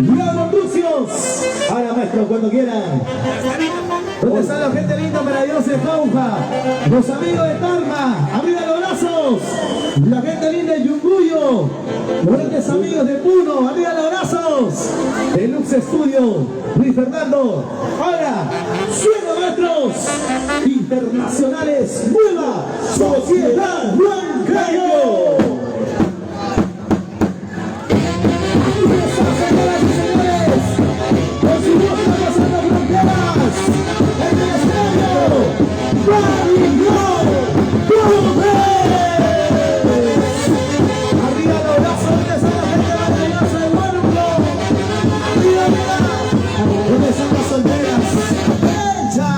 Diablo Crucios. Ahora, maestro, cuando quieran. ¿Dónde está la gente linda, maravillosa de Jauja? Los amigos de Tarma, arriba los brazos. La gente linda de Yunguyo. Los grandes amigos de Puno, arriba los brazos. Deluxe Studio, Luis Fernando. Ahora, suena maestros internacionales. Nueva Sociedad Huancayo. Señoras y señores, por su voz pasando fronteras, en el escenario, Mario Gómez. Arriba los brazos, donde está la gente maravillosa del Huánuco. Arriba, mira, donde están las solteras. ¡Echa!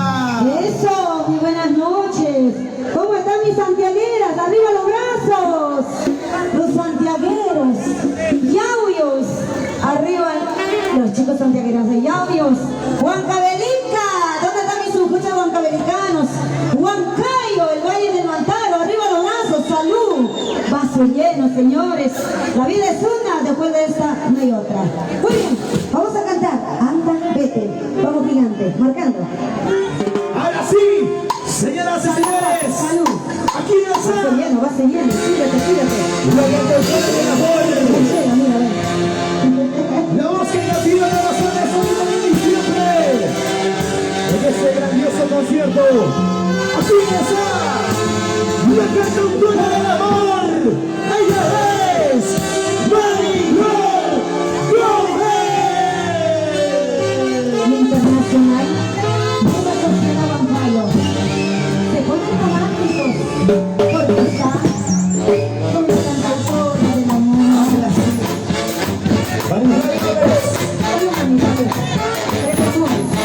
Eso, muy buenas noches. ¿Cómo están mis santiagueras? Arriba los brazos. Los santiagueros, yauyos. Arriba los chicos santiagueros de yauyos. Huancavelica, ¿dónde están mis sujuchas huancavelicanos? Huancayo, el Valle del Mantaro, arriba los brazos, salud. Vaso lleno, señores. La vida es una, después de esta no hay otra. Muy bien, vamos a cantar. Anda, vete. Vamos gigante, marcando. Ahora sí, señoras y señores, Salud. aquí está Va lleno, síguete, síguete. la cantora de la Boy. Mira, ven. La voz que nació de los soles hoy y siempre en este grandioso concierto. Así está la cantautora del amor. Ella es Maribel Gómez. Internacional, Nueva Sociedad Huancayo. Se ponen románticos porque está con la cantautora del amor. Maribel Gómez. Hola, amigos. Saludos.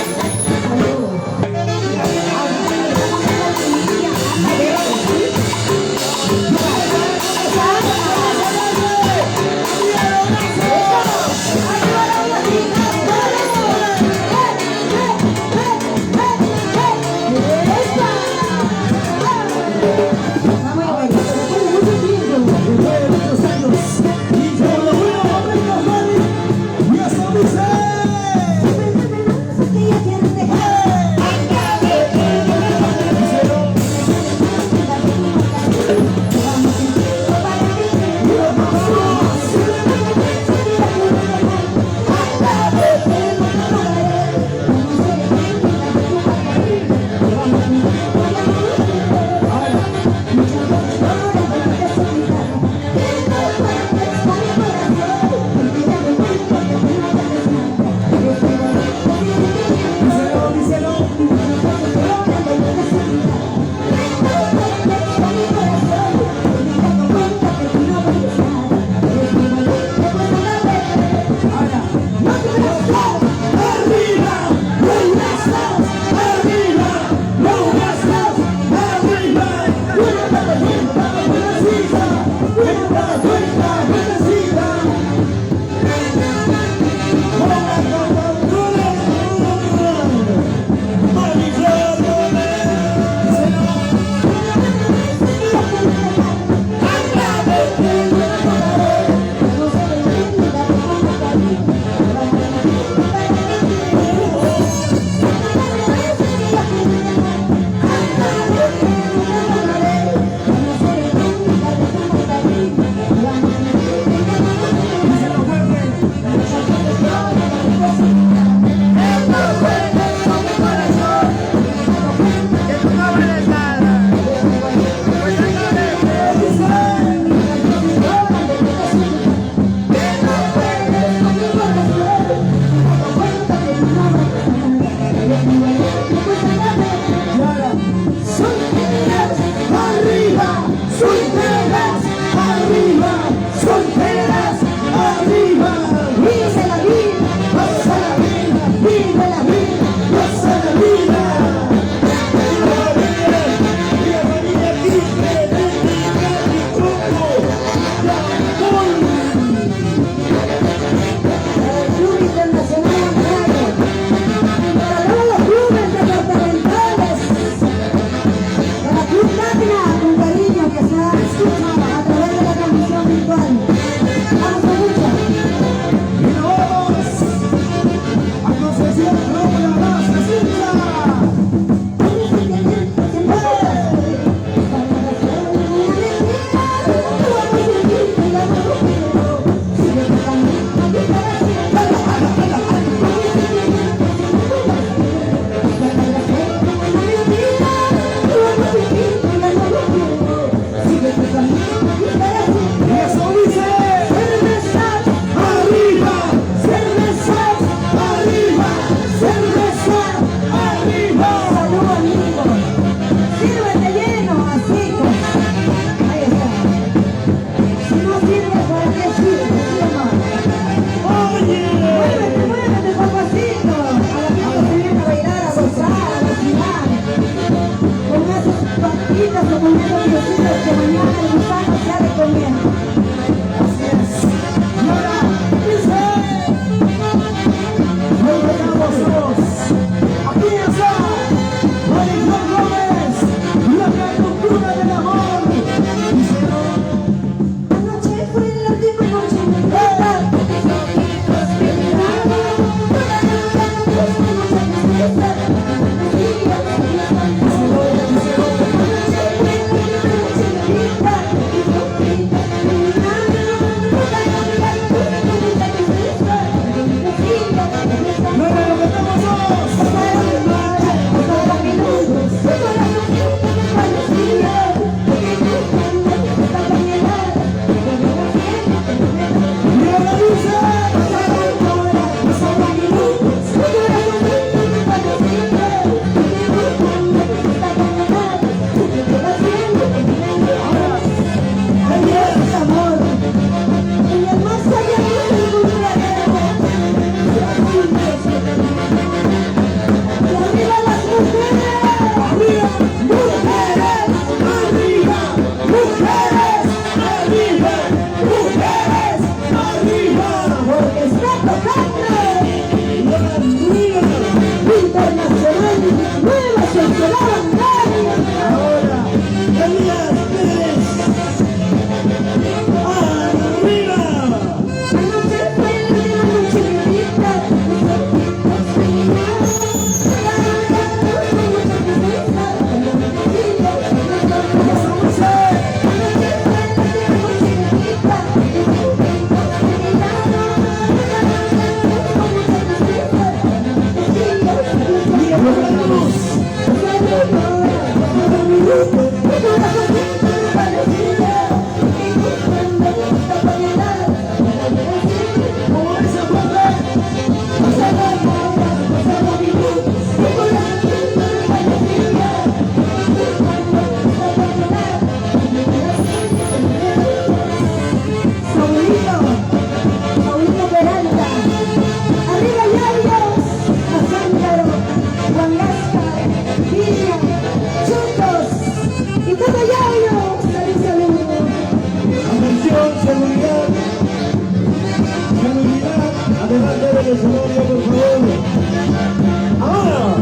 de su novia, por favor. Ahora.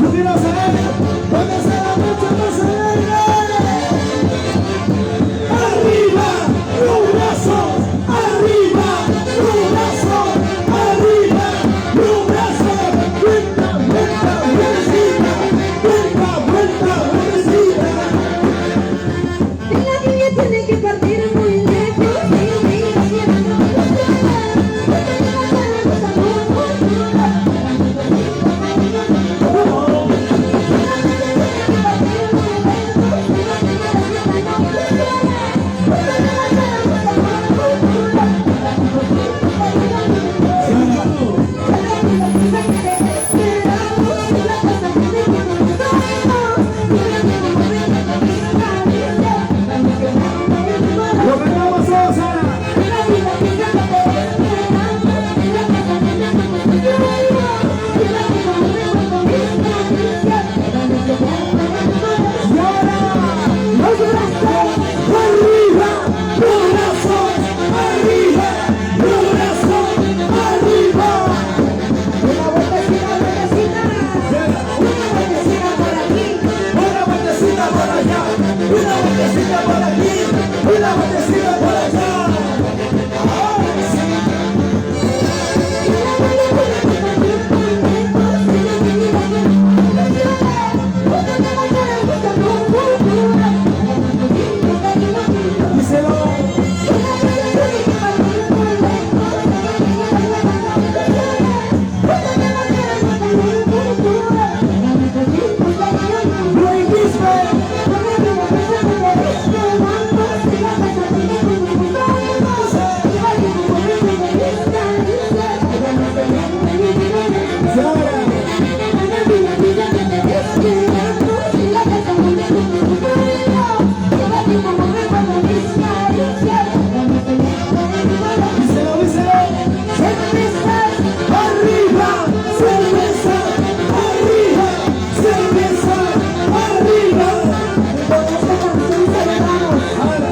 Yo quiero saber dónde se da mucho más alegre. Arriba, los brazos, arriba, los brazos, arriba, los brazos. Vuelta, vuelta, vueltecita, vuelta, vuelta, vueltecita. Y la niña tiene que partir muy lejos. Lo cantamos todos, Ana. Y ahora, los brazos, arriba, los brazos, arriba, los brazos, arriba. Una vueltecita, vueltecita. Una vueltecita por aquí. Una vueltecita por allá, una vueltecita por aquí, una vueltecita por allá. Ahora sí. Díselo. Luis Bisbal. Y ahora, díselo, díselo. Arriba, cerveza, arriba, cerveza, arriba. Ahora,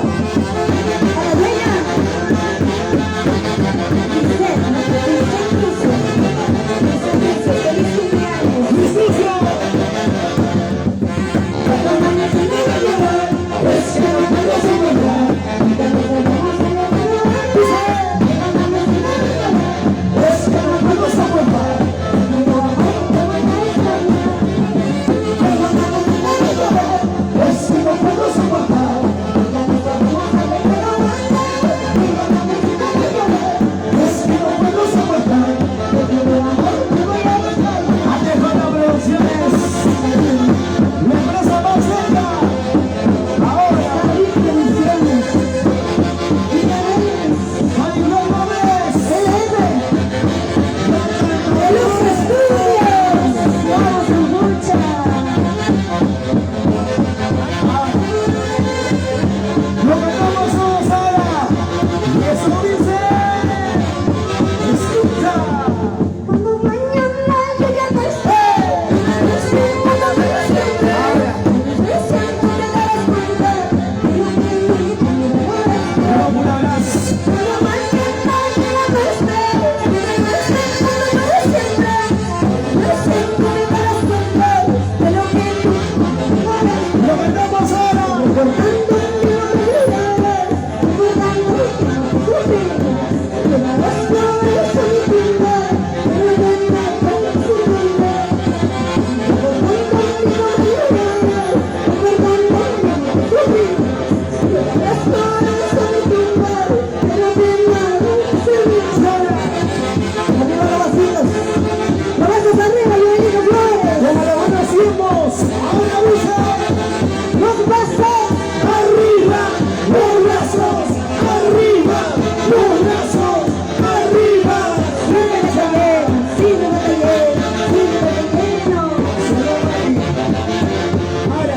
Luis Lucio. Es que no puedo soportar. Es que no puedo soportar. Es que no puedo soportar. Alejandro Producciones, la empresa más cerca. Ahora, Maricruz Gómez. Lo cantamos todos ahora. Y eso dice. Escucha. Cuando mañana llegue a estar, Vamos, un abrazo. Lo cantamos ahora. Como lo conocimos. Ahora dice. Los brazos, Arriba, los brazos, arriba, los brazos, arriba. Ahora,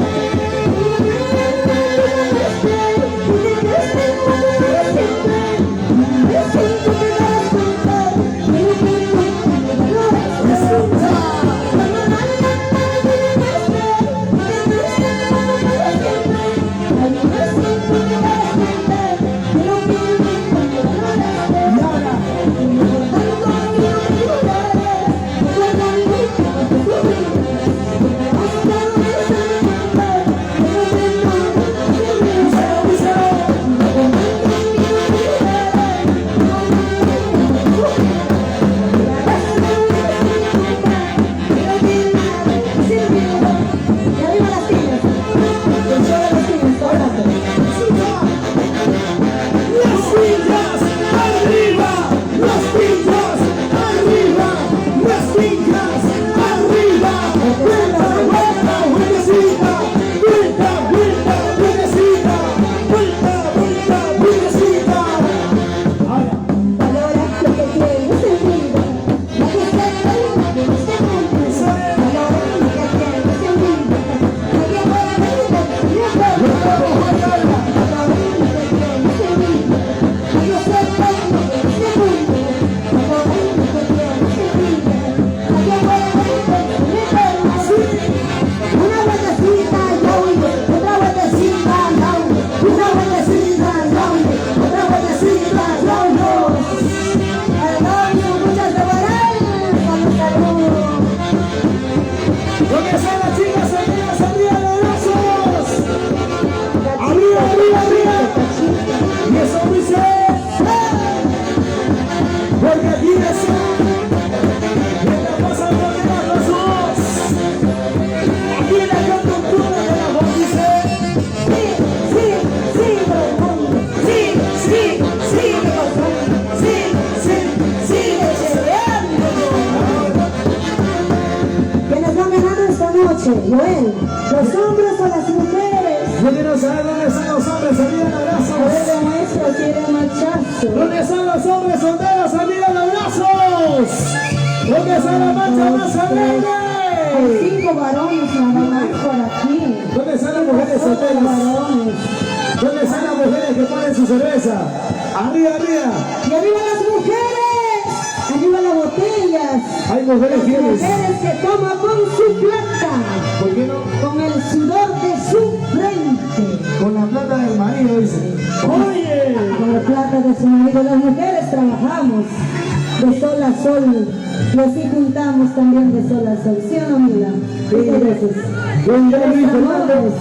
Los hombres a las mujeres. Yo quiero saber dónde están los hombres, arriba el A ver, abrazos. demuestra si eres machazo. ¿Dónde están los hombres solteros, arriba los brazos? ¿Dónde está la mancha más Hay alegre? 5 varones nada más por aquí. ¿Dónde están las mujeres Solo solteras? varones. ¿Dónde están las mujeres que ponen su cerveza? Arriba, arriba. Y arriba las mujeres. Arriba las botellas. Hay mujeres Las fieles. mujeres que toman con su plata. ¿Por qué no? Con el sudor de su frente. Con la plata del marido, dice. Oye. Con la plata de su marido. Las mujeres trabajamos de sol a sol. Y así juntamos también de sol a sol. ¿Sí o no, Mila? Sí. Muchas veces. Yo ya Tres Luis Fernando. amores.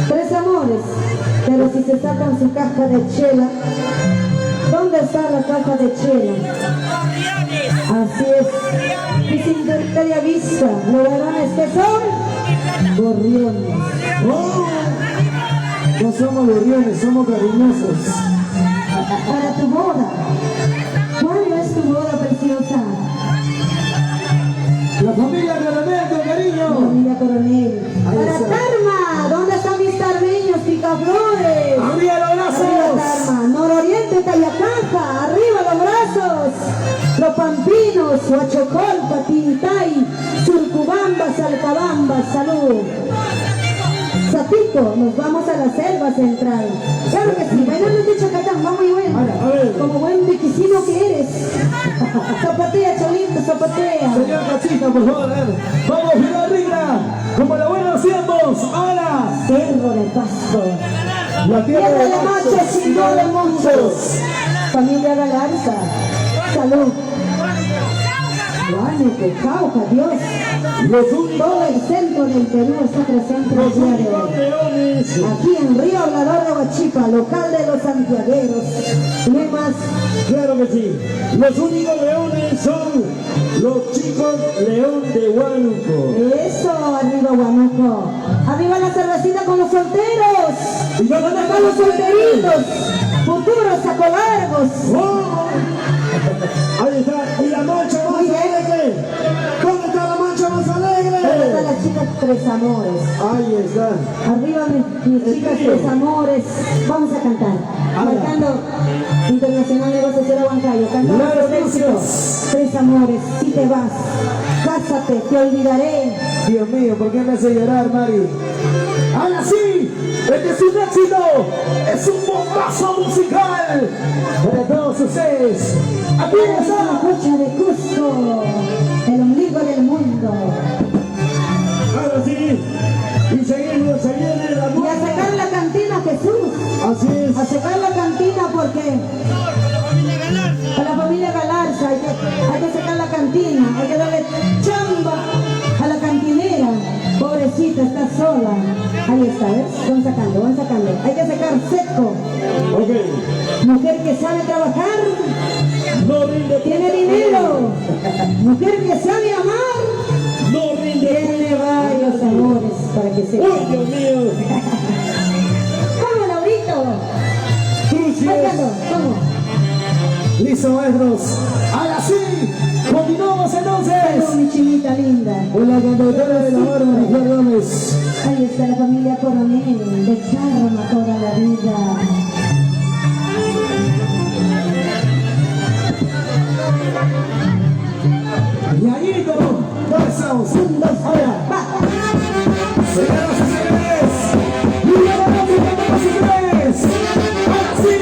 3 amores. Pero si se sacan su caja de chela, ¿dónde está la caja de chela? Así es. Y sin darte a vista, los varones que son gorriones. Oh. No somos gorriones, somos cariñosos. Para tu boda. ¿Cuándo es tu boda preciosa? La familia Coronel, con cariño. Familia Coronel. Ahí Para está. Tarma, ¿dónde están mis tarmeños, picaflores? Arriba los Arriba brazos. Tarma, Nororiente, Tayacaja, arriba los brazos. Los Pampinos, Huachocolpa, Tintay, Surcubamba, Salcabamba, salud. Zapito, nos vamos a la selva central. Claro que sí, bailando de Chacatán, va muy bueno. A ver. Como buen viquicino que eres. Zapatea, Cholito, zapatea. Señor Cachita, por favor, a ver. Vamos, Pilar Rigra. Como la buena tiempos. Ahora. Cerro de Pasto. La Tierra de machos y no de monchos. Familia Galarza. Salud. Guánuco, Cauca, Dios. Los únicos Todo el centro del Perú está presente el día de hoy. leones. Aquí en Río Hablador de Huachipa, local de los santiagueros. ¿No hay más? Claro que sí. Los únicos leones son los chicos león de Huánuco. Eso, arriba Huanuco. Arriba la cervecita con los solteros. ¿Y dónde ¿Dónde están los solteritos? Futuros sacolargos. ¡Oh! Ahí está. Y la mancha más Muy bien. alegre. ¿Dónde está la mancha más ¿Dónde alegre? están las chicas Tres Amores? Ahí están. Arriba mis chicas Tres Amores. Vamos a cantar. Cantando Internacional de Voces de Huancayo. Cantando Claro, los éxitos. gracias. Tres Amores, si te vas, cásate, te olvidaré. Dios mío, ¿por qué me hace llorar, Mari? ¡Ahora sí! ¡Este es un éxito! ¡Es un bombazo musical! Para todos ustedes. ¡Aquí La está! cocha de Cusco, el ombligo del mundo. Ahora sí. Y seguimos, se viene la Y a muerte. sacar la cantina, Jesús. Así es. A sacar la cantina porque a la familia Galarza hay que sacar la cantina, hay que darle chamba a la cantinera. Pobrecita, está sola. Ahí está, ¿ves? Van sacando, van sacando. Hay que sacar seco. Ok. Mujer que sabe trabajar, No rinde. tiene dinero. Mujer que sabe amar, No rinde. tiene varios amores para que se... ¡Uy, Dios mío! ¡Vamos, Laurito! Bailando, vamos. Listo, maestros. Ahora sí. Continuamos Vamos, entonces. mi chinita linda. Con la cantautora de la barba, María Gómez. Ahí está la familia Coronel, de Tarma toda la vida. Y ahí, ¿dónde estamos? Ahora. Va. Señoras y señores, y la banda de los ustedes. Ahora sí.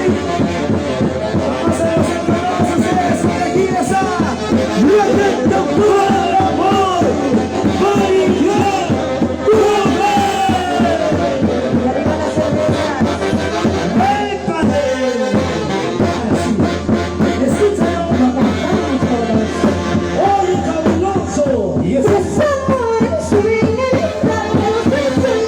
Vamos a los entrenados ustedes, porque aquí está la cantautora del amor, María Gómez. Y arriba la cerveza. ¡Épale! Escúchalo. Lo cantamos todos. ¡Oye, fabuloso! Y eso Tres amores suben el infierno de los besos.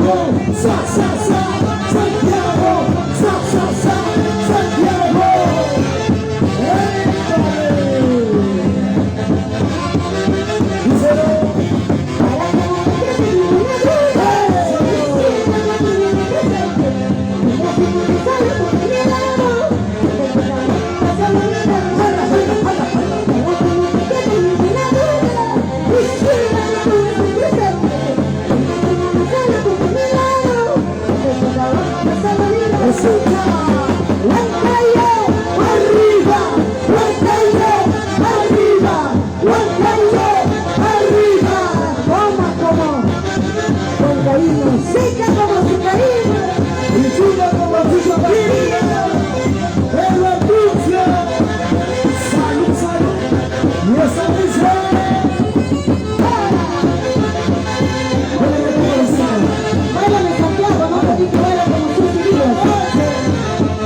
sa, sa, sa, Santiago, sa, sa, sa, Santiago. Seca como su cariño y chula como su familia. En la dulce. Salud, salud. Y esa misa. Báilame Santiago, no te digo baila como sus heridas.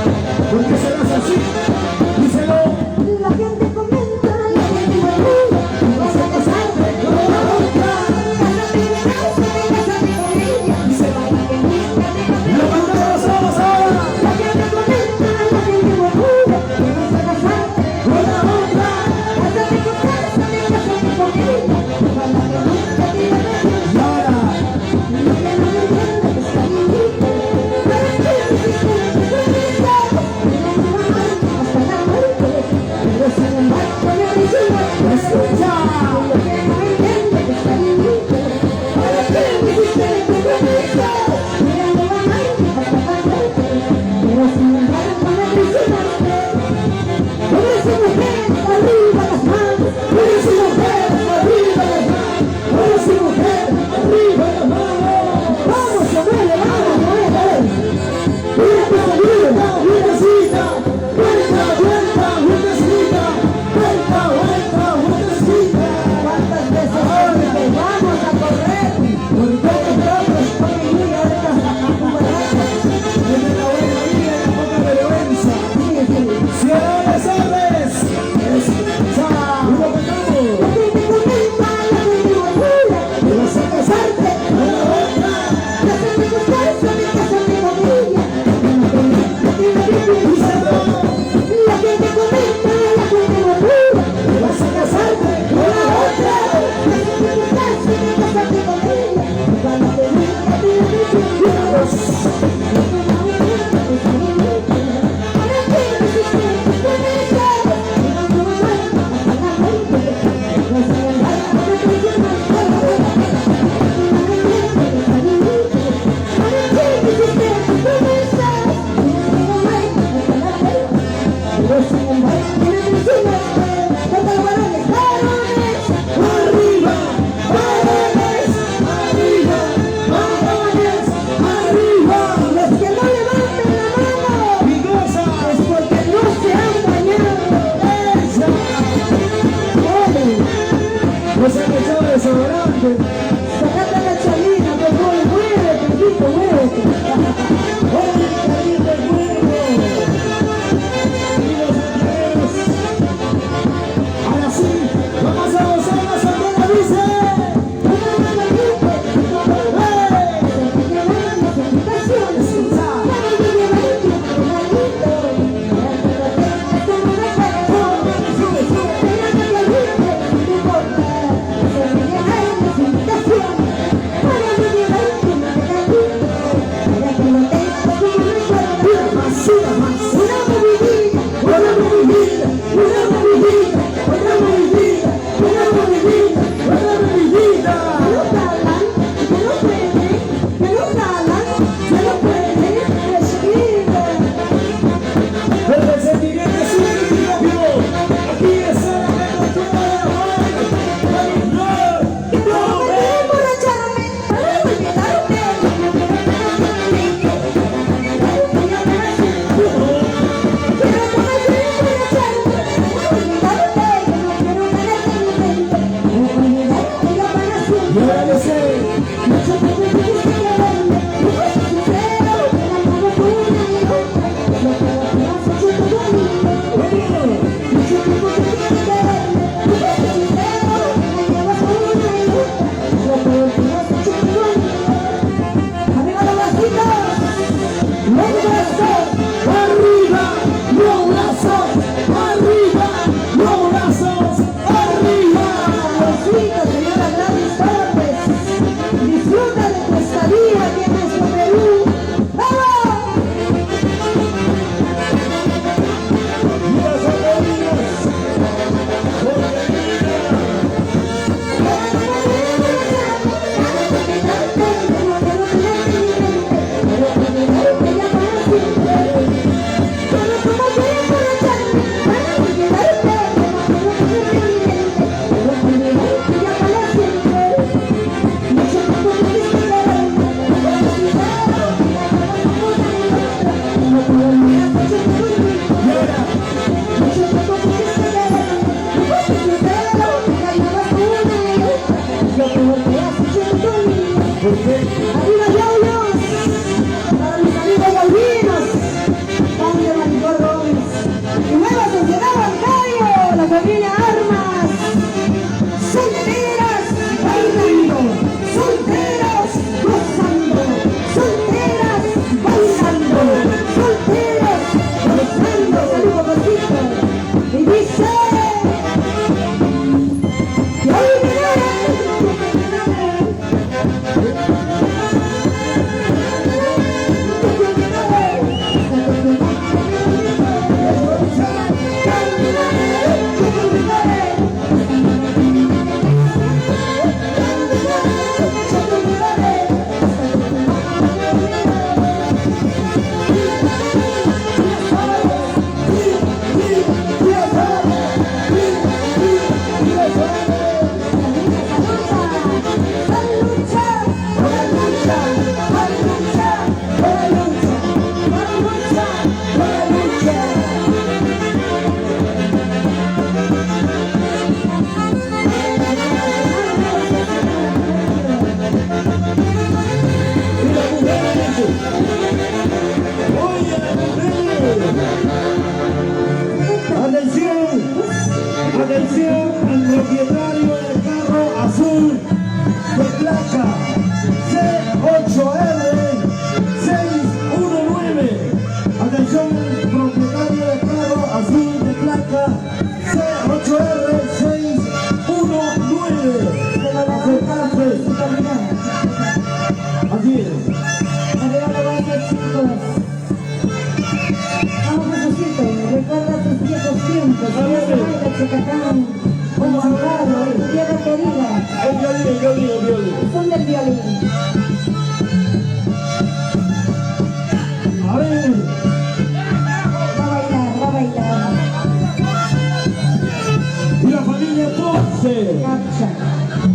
marcha.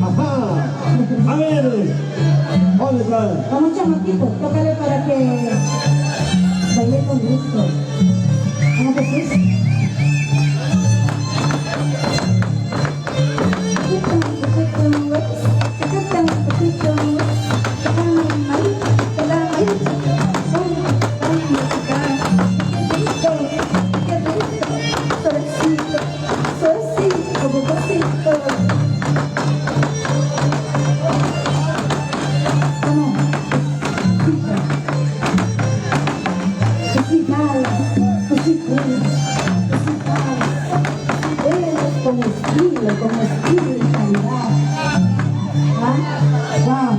Ajá. A ver. ¿Dónde está? Vamos, chamaquito, tócale para que baile con gusto. ¿Cómo que sí? Con estilo y calidad. ¿Ah?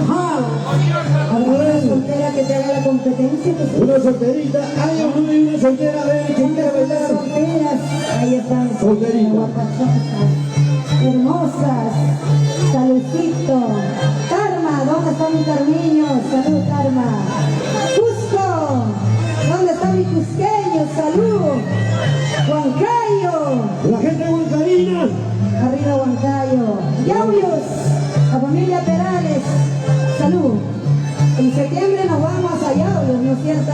Wow. ¿Alguna soltera que te haga la competencia? Una solterita. Hay una soltera, a ver, ¿quién quiere bailar? Solteras. Ahí están. Solterita. Guapachosas. Hermosas. Saludcito. Karma, ¿dónde está mi Carmiño? Salud, Karma. Cusco. ¿Dónde está mi cusqueño? Salud. Huancayo. La gente huancarina. Arriba Huancayo. Yauyos, la familia Perales. Salud. En septiembre nos vamos a Yauyos, ¿no es cierto?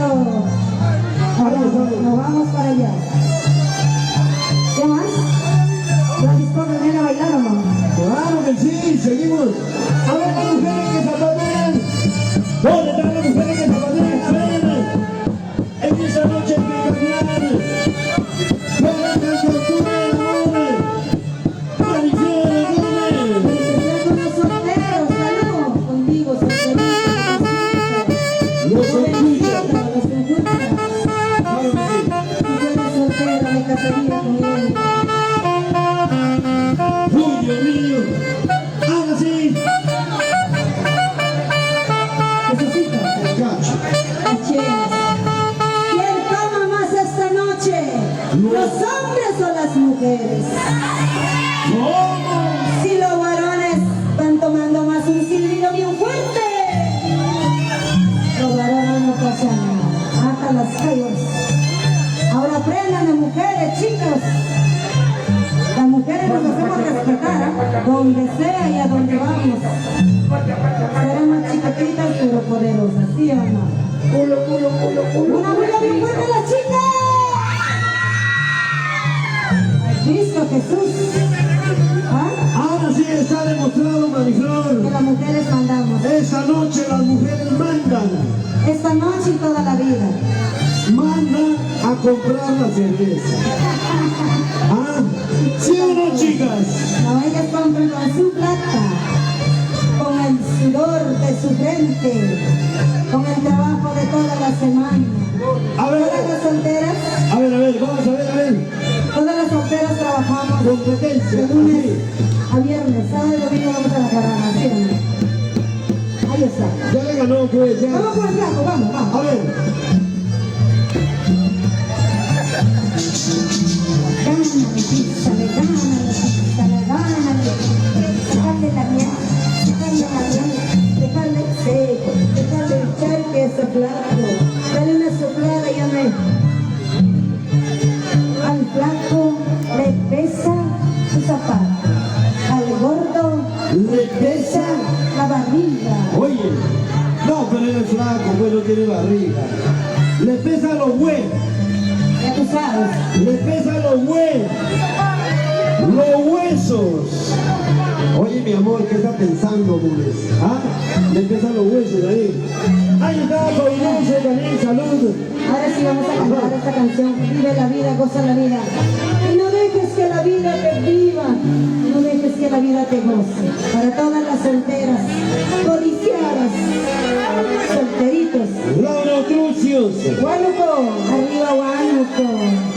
Nos vamos para allá. ¿Qué más? ¿La disco viene a bailar o no? Claro que sí, seguimos. A ver, las mujeres que zapatean. ¿Dónde están las mujeres que zapatean? A ver, en esa noche hay que cambiar. ¡Uy, Dios mío! ¡Ahora sí! Necesito. ¿Quién toma más esta noche? ¿Los hombres o las mujeres? ¿Cómo? Si los varones van tomando más, un silbido bien fuerte. Los varones no pasan nada. Hasta las calles. Ahora aprendan las mujeres, chicos. Las mujeres nos hacemos respetar, donde sea y a donde vamos. Seremos chiquititas pero poderosas, ¿sí o no? Una bulla bien fuerte a las chicas. ¿Has visto, Jesús? ¿Ah? Ahora sí está demostrado, Mariflor. Que las mujeres mandamos. Esta noche las mujeres mandan. Esta noche y toda la vida. Mandan a comprar la cerveza. ¿Ah? ¿Sí o no, chicas? No, ellas compran con su plata, con el sudor de su frente, con el trabajo de toda la semana. A ver, Todas las solteras, vamos a ver. todas las solteras trabajamos Competencia. de lunes a viernes, sábado y domingo vamos a la carrera, ¿sí o no? Ahí está. Ya le ganó, pues, ya. Vamos con el flaco, vamos. A ver. Dejarle la miel, dejarle el seco, dejarle el charque a ese flaco, dale una soplada y al flaco le pesa su zapato, al gordo Le pesa. la barriga. Oye, no, pero él es flaco, pues no tiene barriga. Le pesa los huevos. Ya tú sabes. Le pesa los huevos. Los huesos. Oye, mi amor, ¿qué está pensando, Mules? ¿Ah? Le pesan los huesos ahí. Ahí está, Fabuloso también, salud. Ahora sí vamos a cantar esta canción. Vive la vida, goza la vida. Y no dejes que la vida te viva. No dejes que la vida te goce. Para todas las solteras, codiciadas, solteritos. Laura Trucios. Huánuco, arriba Huánuco.